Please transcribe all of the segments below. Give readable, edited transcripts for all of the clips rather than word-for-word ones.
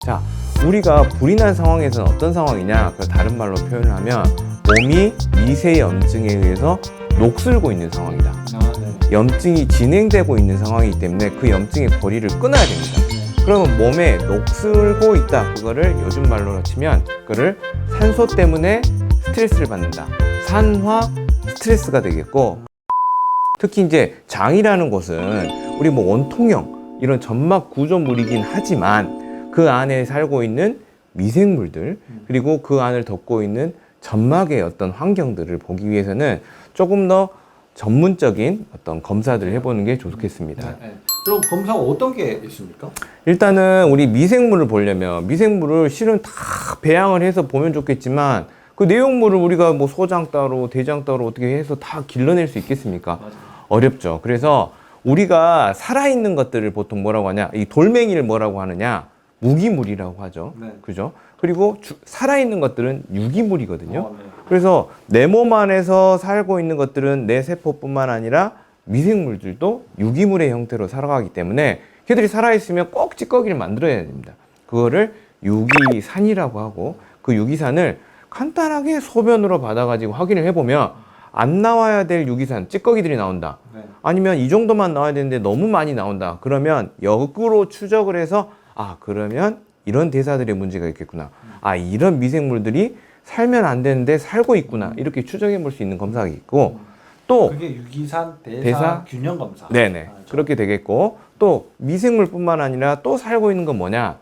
자, 우리가 불이 난 상황에서는 어떤 상황이냐? 그걸 다른 말로 표현을 하면 몸이 미세염증에 의해서 녹슬고 있는 상황이다. 염증이 진행되고 있는 상황이기 때문에 그 염증의 고리를 끊어야 됩니다. 그러면 몸에 녹슬고 있다. 그거를 요즘 말로 치면 그거를 산소 때문에 스트레스를 받는다. 산화 스트레스가 되겠고, 특히 이제 장이라는 곳은 우리 뭐 원통형 이런 점막 구조물이긴 하지만 그 안에 살고 있는 미생물들 그리고 그 안을 덮고 있는 점막의 어떤 환경들을 보기 위해서는 조금 더 전문적인 어떤 검사들을 해보는 게 좋겠습니다. 그럼 검사가 어떤 게 있습니까? 일단은 우리 미생물을 보려면 미생물을 실은 다 배양을 해서 보면 좋겠지만 그 내용물을 우리가 뭐 소장 따로 대장 따로 어떻게 해서 다 길러낼 수 있겠습니까? 맞아요. 어렵죠. 그래서 우리가 살아있는 것들을 보통 뭐라고 하냐, 이 돌멩이를 뭐라고 하느냐, 무기물이라고 하죠. 네. 그죠? 그리고 살아있는 것들은 유기물이거든요. 네. 그래서 내 몸 안에서 살고 있는 것들은 내 세포뿐만 아니라 미생물들도 유기물의 형태로 살아가기 때문에 걔들이 살아있으면 꼭 찌꺼기를 만들어야 됩니다. 그거를 유기산이라고 하고 그 유기산을 간단하게 소변으로 받아가지고 확인을 해보면 안 나와야 될 유기산, 찌꺼기들이 나온다. 네. 아니면 이 정도만 나와야 되는데 너무 많이 나온다. 그러면 역으로 추적을 해서 그러면 이런 대사들의 문제가 있겠구나. 이런 미생물들이 살면 안 되는데 살고 있구나. 이렇게 추정해 볼 수 있는 검사가 있고 또 그게 유기산 대사, 대사? 균형 검사. 네네. 그렇게 되겠고 또 미생물뿐만 아니라 또 살고 있는 건 뭐냐?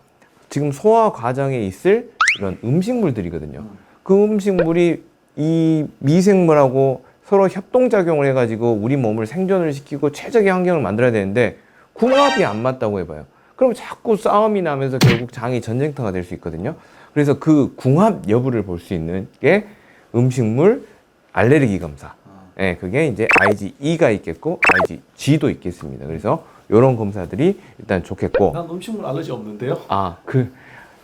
지금 소화 과정에 있을 이런 음식물들이거든요. 그 음식물이 이 미생물하고 서로 협동작용을 해가지고 우리 몸을 생존을 시키고 최적의 환경을 만들어야 되는데 궁합이 안 맞다고 해봐요. 그럼 자꾸 싸움이 나면서 결국 장이 전쟁터가 될 수 있거든요. 그래서 그 궁합 여부를 볼 수 있는 게 음식물 알레르기 검사. 네, 그게 이제 IgE가 있겠고 IgG도 있겠습니다. 그래서 이런 검사들이 일단 좋겠고. 난 음식물 알러지 없는데요. 그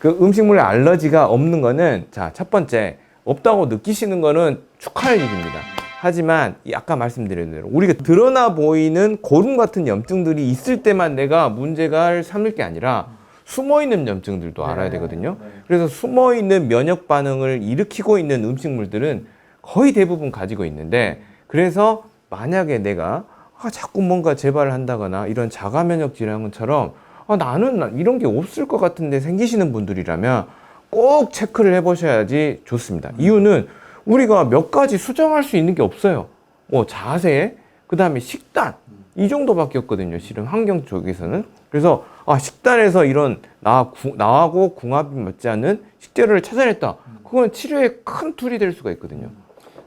음식물에 알러지가 없는 거는 자, 첫 번째 없다고 느끼시는 거는 축하할 일입니다. 하지만 아까 말씀드린 대로 우리가 드러나 보이는 고름 같은 염증들이 있을 때만 내가 문제가 삼을 게 아니라 숨어있는 염증들도 알아야 되거든요. 그래서 숨어있는 면역 반응을 일으키고 있는 음식물들은 거의 대부분 가지고 있는데 그래서 만약에 내가 자꾸 뭔가 재발을 한다거나 이런 자가 면역 질환처럼 나는 이런 게 없을 것 같은데 생기시는 분들이라면 꼭 체크를 해보셔야지 좋습니다. 이유는 우리가 몇 가지 수정할 수 있는 게 없어요. 뭐 자세, 그 다음에 식단 이 정도밖에 없거든요. 실은 환경 쪽에서는. 그래서 식단에서 이런 나하고 궁합이 맞지 않는 식재료를 찾아냈다. 그건 치료에 큰 툴이 될 수가 있거든요.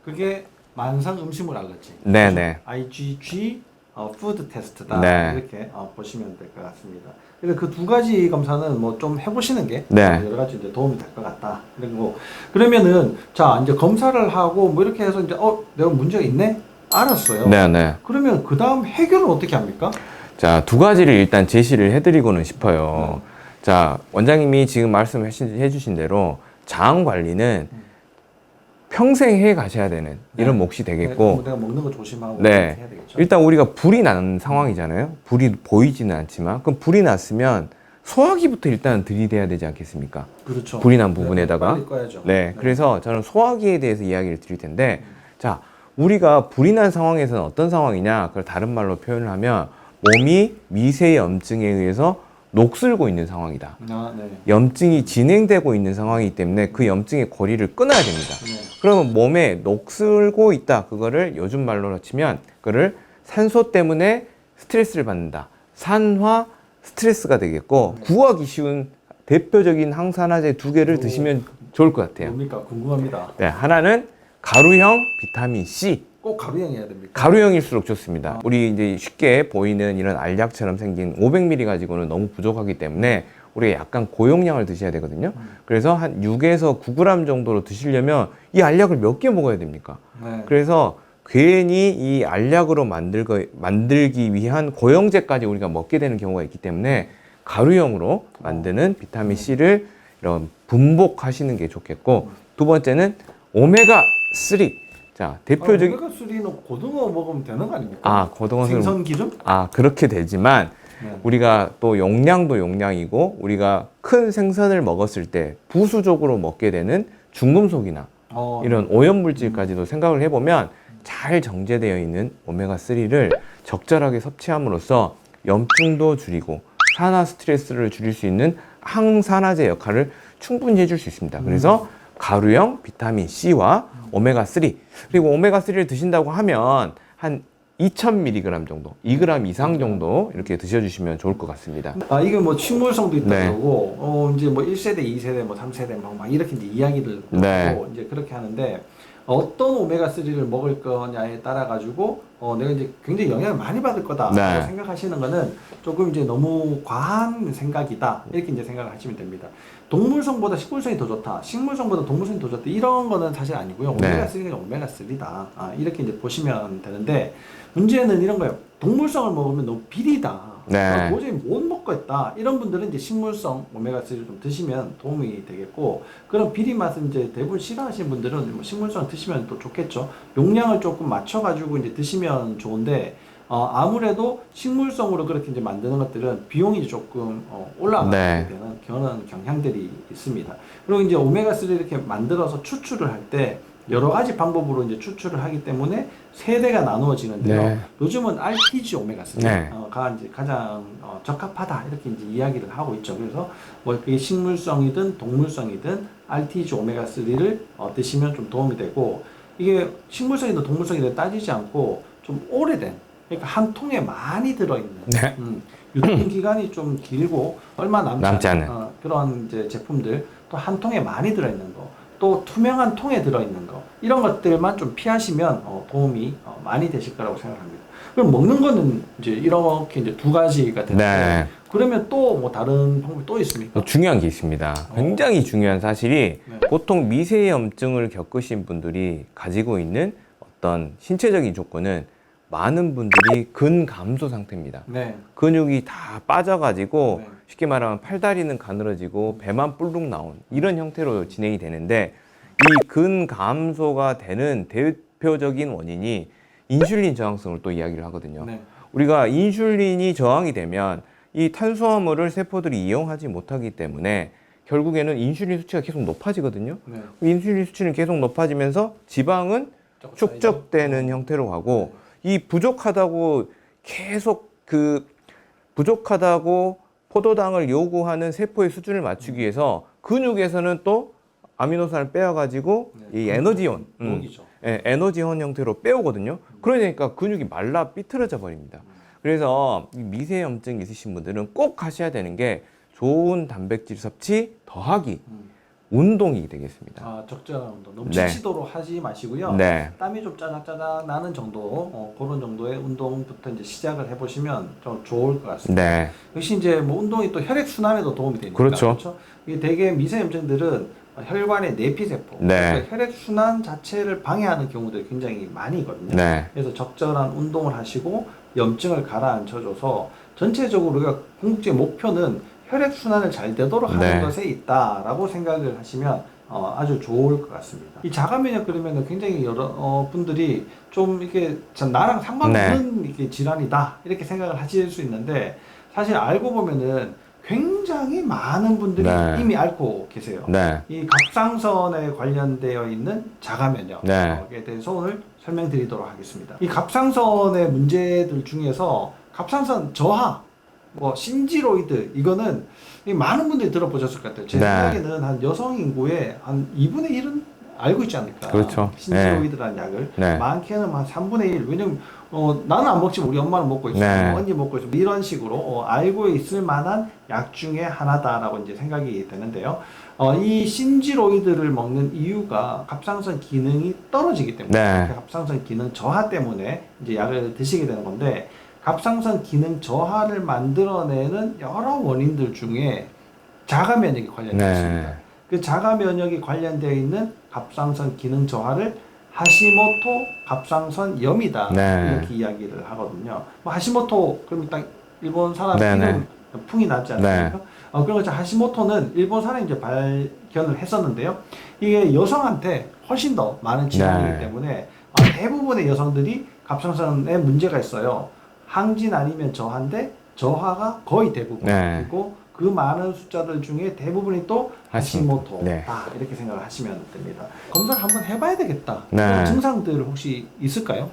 그게 만성 음식물 알러지. 네네. IgG 푸드 테스트다. 네. 이렇게 보시면 될 것 같습니다. 그래서 그 두 가지 검사는 뭐 좀 해보시는 게 네. 여러 가지 이제 도움이 될 것 같다. 그리고 그러면은 자 이제 검사를 하고 뭐 이렇게 해서 이제 내가 문제가 있네. 알았어요. 네네. 그러면 그 다음 해결은 어떻게 합니까? 자, 두 가지를 일단 제시를 해드리고는 싶어요. 자, 원장님이 지금 말씀해 주신 대로 장 관리는 평생 해 가셔야 되는 이런 몫이 되겠고, 내가 먹는 거 조심하고 네. 이렇게 해야 되겠죠. 일단 우리가 불이 나는 상황이잖아요. 불이 보이지는 않지만, 그럼 불이 났으면 소화기부터 일단 들이대야 되지 않겠습니까? 그렇죠. 불이 난 부분에다가. 빨리 꺼야죠. 네, 그래서 저는 소화기에 대해서 이야기를 드릴 텐데, 자, 우리가 불이 난 상황에서는 어떤 상황이냐? 그걸 다른 말로 표현을 하면 몸이 미세염증에 의해서 녹슬고 있는 상황이다. 네. 염증이 진행되고 있는 상황이기 때문에 그 염증의 고리를 끊어야 됩니다. 네. 그러면 몸에 녹슬고 있다. 그거를 요즘 말로 치면 그거를 산소 때문에 스트레스를 받는다. 산화 스트레스가 되겠고 구하기 쉬운 대표적인 항산화제 두 개를 드시면 좋을 것 같아요. 뭡니까? 궁금합니다. 네, 하나는 가루형 비타민 C. 꼭 가루형이어야 됩니까? 가루형일수록 좋습니다. 우리 이제 쉽게 보이는 이런 알약처럼 생긴 500ml 가지고는 너무 부족하기 때문에 우리가 약간 고용량을 드셔야 되거든요. 그래서 한 6에서 9g 정도로 드시려면 이 알약을 몇 개 먹어야 됩니까? 네. 그래서 괜히 이 알약으로 만들기 위한 고용제까지 우리가 먹게 되는 경우가 있기 때문에 가루형으로 만드는 비타민 C를 이런 분복하시는 게 좋겠고, 두 번째는 오메가3. 자, 대표적인 오메가3는 고등어 먹으면 되는 거 아닙니까? 고등어는 생선 기름? 그렇게 되지만 네. 우리가 또 용량도 용량이고 우리가 큰 생선을 먹었을 때 부수적으로 먹게 되는 중금속이나 이런 오염물질까지도 생각을 해보면 잘 정제되어 있는 오메가3를 적절하게 섭취함으로써 염증도 줄이고 산화 스트레스를 줄일 수 있는 항산화제 역할을 충분히 해줄 수 있습니다. 그래서 가루형 비타민 C와 오메가3 그리고 오메가3를 드신다고 하면 한 2,000mg 정도, 2g 이상 정도 이렇게 드셔주시면 좋을 것 같습니다. 이게 뭐 식물성도 있다고 네. 하고 이제 뭐 1세대, 2세대, 뭐 3세대 막 이렇게 이제 이야기를 네. 하고 이제 그렇게 하는데 어떤 오메가3를 먹을 거냐에 따라 가지고 내가 이제 굉장히 영향을 많이 받을 거다라고 네. 생각하시는 거는 조금 이제 너무 과한 생각이다 이렇게 이제 생각을 하시면 됩니다. 동물성보다 식물성이 더 좋다, 식물성보다 동물성이 더 좋다 이런 거는 사실 아니고요. 네. 오메가3가 오메가3다 이렇게 이제 보시면 되는데 문제는 이런 거예요. 동물성을 먹으면 너무 비리다. 네. 도저히 못 먹겠다. 이런 분들은 이제 식물성 오메가3를 좀 드시면 도움이 되겠고, 그런 비리 맛은 이제 대부분 싫어하시는 분들은 뭐 식물성 드시면 또 좋겠죠. 용량을 조금 맞춰가지고 이제 드시면 좋은데, 아무래도 식물성으로 그렇게 이제 만드는 것들은 비용이 조금 올라가게 네. 되는 그런 경향들이 있습니다. 그리고 이제 오메가3 이렇게 만들어서 추출을 할 때 여러 가지 방법으로 이제 추출을 하기 때문에 세대가 나누어지는데요. 네. 요즘은 RTG 오메가3가 네. 이제 가장 적합하다 이렇게 이제 이야기를 하고 있죠. 그래서 뭐 그게 식물성이든 동물성이든 RTG 오메가3를 드시면 좀 도움이 되고, 이게 식물성이든 동물성이든 따지지 않고 좀 오래된, 그러니까 한 통에 많이 들어있는 네. 유통기간이 좀 길고 얼마 남지 남지 않은. 않은 그런 이제 제품들, 또 한 통에 많이 들어있는 거, 또 투명한 통에 들어있는 거, 이런 것들만 좀 피하시면 도움이 많이 되실 거라고 생각합니다. 그럼 먹는 거는 이제 이렇게 이제 두 가지가 되는데, 네. 그러면 또 뭐 다른 방법이 또 있습니까? 또 중요한 게 있습니다. 굉장히 중요한 사실이 네. 보통 미세염증을 겪으신 분들이 가지고 있는 어떤 신체적인 조건은 많은 분들이 근감소 상태입니다. 네. 근육이 다 빠져가지고 네. 쉽게 말하면 팔다리는 가늘어지고 배만 불룩 나온 이런 형태로 진행이 되는데, 이 근감소가 되는 대표적인 원인이 인슐린 저항성을 또 이야기를 하거든요. 네. 우리가 인슐린이 저항이 되면 이 탄수화물을 세포들이 이용하지 못하기 때문에 결국에는 인슐린 수치가 계속 높아지거든요. 네. 인슐린 수치는 계속 높아지면서 지방은 축적되는 형태로 가고, 이 부족하다고 계속 부족하다고 포도당을 요구하는 세포의 수준을 맞추기 위해서 근육에서는 또 아미노산을 빼어가지고 이 에너지원, 녹이죠. 에너지원 형태로 빼오거든요. 그러니까 근육이 말라 삐뚤어져 버립니다. 그래서 이 미세염증 있으신 분들은 꼭 하셔야 되는 게 좋은 단백질 섭취 더하기 운동이 되겠습니다. 적절한 운동. 너무 네. 지치도록 하지 마시고요. 네. 땀이 좀 짜작짜작 나는 정도, 그런 정도의 운동부터 이제 시작을 해보시면 좀 좋을 것 같습니다. 네. 역시 이제 뭐 운동이 또 혈액 순환에도 도움이 되니까. 그렇죠. 이게 대개 미세염증들은 혈관의 내피세포, 네. 그러니까 혈액 순환 자체를 방해하는 경우들이 굉장히 많이 있거든요. 네. 그래서 적절한 운동을 하시고 염증을 가라앉혀줘서 전체적으로 우리가 궁극적인 목표는 혈액 순환을 잘 되도록 하는 네. 것에 있다라고 생각을 하시면 아주 좋을 것 같습니다. 이 자가면역 그러면은 굉장히 여러 분들이 좀 이렇게 나랑 상관없는 이렇게 질환이다 이렇게 생각을 하실 수 있는데, 사실 알고 보면은 굉장히 많은 분들이 네. 이미 앓고 계세요. 네. 이 갑상선에 관련되어 있는 자가면역에 네. 대해서 오늘 설명드리도록 하겠습니다. 이 갑상선의 문제들 중에서 갑상선 저하, 뭐 신지로이드, 이거는 많은 분들이 들어보셨을 것 같아요. 제 네. 생각에는 한 여성 인구의 한 2분의 1은 알고 있지 않을까. 그렇죠. 신지로이드라는 약을 네. 많게는 한 3분의 1. 왜냐면 나는 안 먹지만 우리 엄마는 먹고 있어. 네. 언니 먹고 있어. 이런 식으로 알고 있을 만한 약 중에 하나다라고 이제 생각이 되는데요. 이 신지로이드를 먹는 이유가 갑상선 기능이 떨어지기 때문에, 네. 갑상선 기능 저하 때문에 이제 약을 드시게 되는 건데, 갑상선 기능 저하를 만들어내는 여러 원인들 중에 자가 면역이 관련되어 있습니다. 그 자가 면역이 관련되어 있는 갑상선 기능 저하를 하시모토 갑상선염이다 이렇게 이야기를 하거든요. 뭐 하시모토 그러면 딱 일본 사람 이름 풍이 나지 않습니까? 그런 것처럼 하시모토는 일본 사람이 이제 발견을 했었는데요. 이게 여성한테 훨씬 더 많은 질환이기 때문에 대부분의 여성들이 갑상선에 문제가 있어요. 항진 아니면 저하인데 저하가 거의 대부분. 네. 그리고 그 많은 숫자들 중에 대부분이 또 하시모토다. 네. 이렇게 생각을 하시면 됩니다. 검사를 한번 해봐야 되겠다. 네. 그런 증상들 혹시 있을까요?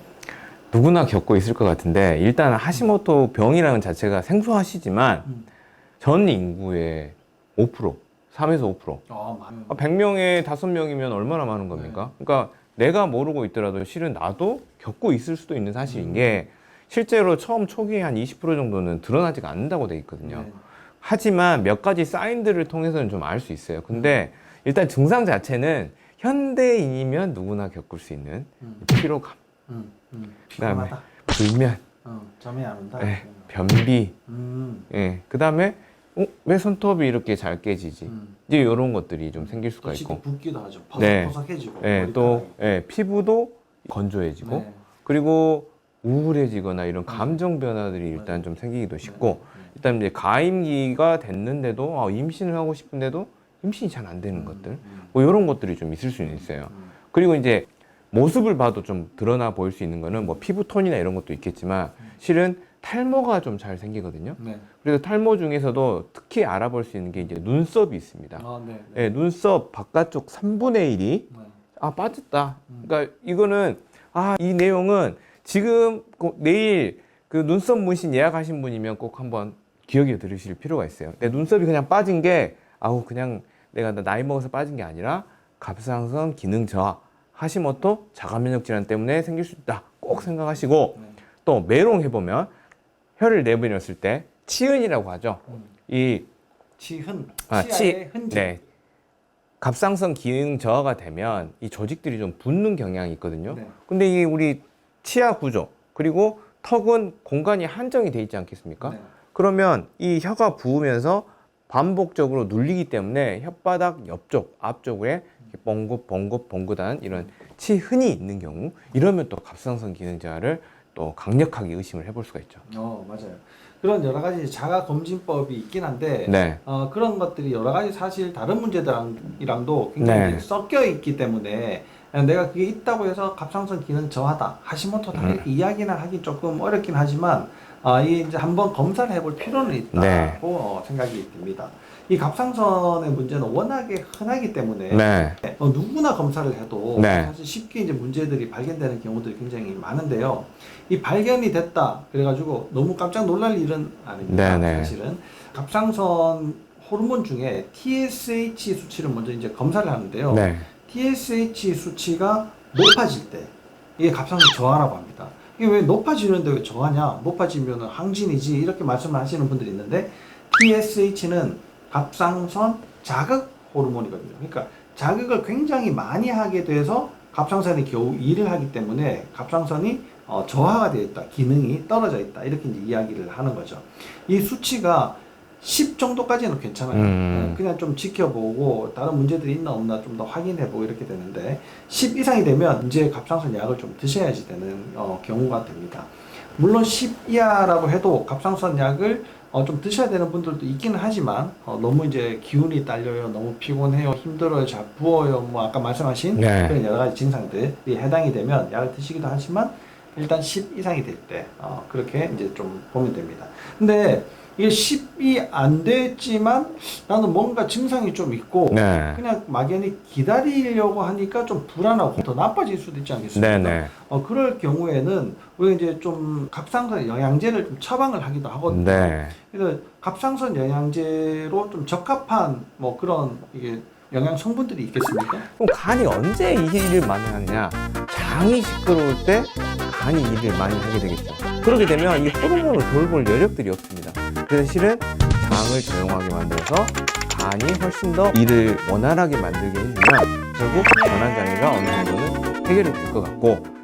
누구나 겪고 있을 것 같은데 일단 하시모토 병이라는 자체가 생소하시지만 전 인구의 5%, 3에서 5%. 많은. 100명에 5명이면 얼마나 많은 겁니까? 그러니까 내가 모르고 있더라도 실은 나도 겪고 있을 수도 있는 사실인 게 실제로 처음 초기에 한 20% 정도는 드러나지가 않는다고 돼 있거든요. 네. 하지만 몇 가지 사인들을 통해서는 좀 알 수 있어요. 근데 일단 증상 자체는 현대인이면 누구나 겪을 수 있는 피로감, 그다음에 피곤하다. 불면, 잠이 안 온다. 예, 변비, 음. 예, 그다음에 왜 손톱이 이렇게 잘 깨지지? 이제 이런 것들이 좀 생길 수가 또 있고, 붓기도 하죠. 네. 퍼석퍼석해지고. 예, 또 피부도 건조해지고, 네. 그리고 우울해지거나 이런 감정 변화들이 일단 좀 생기기도 쉽고, 일단 이제 가임기가 됐는데도 임신을 하고 싶은데도 임신이 잘 안 되는 것들, 뭐 이런 것들이 좀 있을 수는 있어요. 그리고 이제 모습을 봐도 좀 드러나 보일 수 있는 거는 뭐 피부톤이나 이런 것도 있겠지만 실은 탈모가 좀 잘 생기거든요. 네. 그래서 탈모 중에서도 특히 알아볼 수 있는 게 이제 눈썹이 있습니다. 네. 예, 눈썹 바깥쪽 3분의 1이 빠졌다. 그러니까 이거는 이 내용은 지금 내일 그 눈썹 문신 예약하신 분이면 꼭 한번 기억에 들으실 필요가 있어요. 내 눈썹이 그냥 빠진 게 그냥 내가 나이 먹어서 빠진 게 아니라 갑상선 기능 저하, 하시모토 자가면역 질환 때문에 생길 수 있다. 꼭 생각하시고 또 메롱 해보면 혀를 내밀었을 때 치흔이라고 하죠. 이 치흔, 치, 치아의 흔적. 네. 갑상선 기능 저하가 되면 이 조직들이 좀 붓는 경향이 있거든요. 네. 근데 이 우리 치아 구조 그리고 턱은 공간이 한정이 돼 있지 않겠습니까? 네. 그러면 이 혀가 부으면서 반복적으로 눌리기 때문에 혓바닥 옆쪽, 앞쪽에 봉긋봉긋한 이런 치흔이 있는 경우 이러면 또 갑상선 기능 저하를 또 강력하게 의심을 해볼 수가 있죠. 맞아요. 그런 여러 가지 자가 검진법이 있긴 한데 네. 그런 것들이 여러 가지 사실 다른 문제들이랑도 굉장히 네. 섞여 있기 때문에 내가 그게 있다고 해서 갑상선 기능 저하다, 하시모토다 이렇게 이야기는 하기 조금 어렵긴 하지만 이제 한번 검사를 해볼 필요는 있다고 네. 생각이 듭니다. 이 갑상선의 문제는 워낙에 흔하기 때문에 네. 누구나 검사를 해도 네. 사실 쉽게 이제 문제들이 발견되는 경우들이 굉장히 많은데요. 이 발견이 됐다 그래가지고 너무 깜짝 놀랄 일은 아닙니다. 네, 네. 사실은 갑상선 호르몬 중에 TSH 수치를 먼저 이제 검사를 하는데요. 네. TSH 수치가 높아질 때 이게 갑상선 저하라고 합니다. 이게 왜 높아지는데 왜 저하냐? 높아지면 항진이지 이렇게 말씀을 하시는 분들이 있는데 TSH는 갑상선 자극 호르몬이거든요. 그러니까 자극을 굉장히 많이 하게 돼서 갑상선이 겨우 일을 하기 때문에 갑상선이 저하가 되어 있다, 기능이 떨어져 있다 이렇게 이제 이야기를 하는 거죠. 이 수치가 10 정도까지는 괜찮아요. 그냥 좀 지켜보고 다른 문제들이 있나 없나 좀 더 확인해보고 이렇게 되는데 10 이상이 되면 이제 갑상선 약을 좀 드셔야지 되는 경우가 됩니다. 물론 10 이하라고 해도 갑상선 약을 좀 드셔야 되는 분들도 있기는 하지만 너무 이제 기운이 딸려요, 너무 피곤해요, 힘들어요, 잘 부어요, 뭐 아까 말씀하신 네. 그런 여러 가지 증상들이 해당이 되면 약을 드시기도 하지만 일단 10 이상이 될 때 그렇게 이제 좀 보면 됩니다. 근데 이게 10이 안 됐지만 나는 뭔가 증상이 좀 있고 네. 그냥 막연히 기다리려고 하니까 좀 불안하고 더 나빠질 수도 있지 않겠습니까? 네. 그럴 경우에는 우리가 이제 좀 갑상선 영양제를 좀 처방을 하기도 하거든요. 네. 그래서 갑상선 영양제로 좀 적합한 뭐 그런 이게 영양 성분들이 있겠습니까? 그럼 간이 언제 이 일을 많이 하느냐? 장이 시끄러울 때 간이 일을 많이 하게 되겠죠. 그렇게 되면 이 호르몬을 돌볼 여력들이 없습니다. 그래서 실은 장을 조용하게 만들어서 간이 훨씬 더 일을 원활하게 만들게 해주면 결국 전환장애가 어느 정도는 해결이 될 것 같고